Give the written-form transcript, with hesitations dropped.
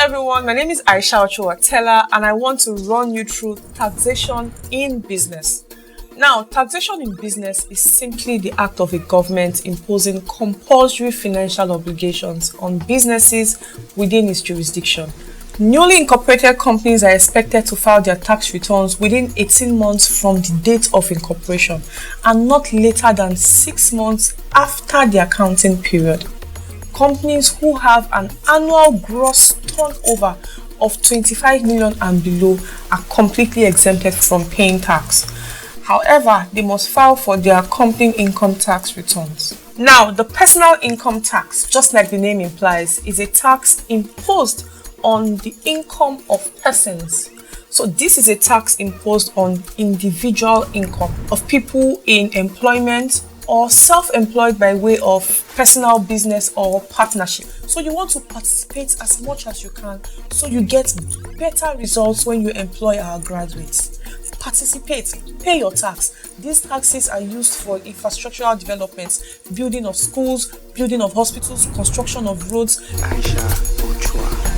everyone, my name is Aisha Ochuwa and I want to run you through taxation in business. Now, taxation in business is simply the act of a government imposing compulsory financial obligations on businesses within its jurisdiction. Newly incorporated companies are expected to file their tax returns within 18 months from the date of incorporation and not later than 6 months after the accounting period. Companies who have an annual gross turnover of 25 million and below are completely exempted from paying tax. However, they must file for their company income tax returns. Now, the personal income tax, just like the name implies, is a tax imposed on the income of persons. So this is a tax imposed on individual income of people in employment or self-employed by way of personal business or partnership. So you want to participate as much as you can so you get better results when you employ our graduates. Participate, pay your tax. These taxes are used for infrastructural developments, building of schools, building of hospitals, construction of roads. Aisha Ochuwa.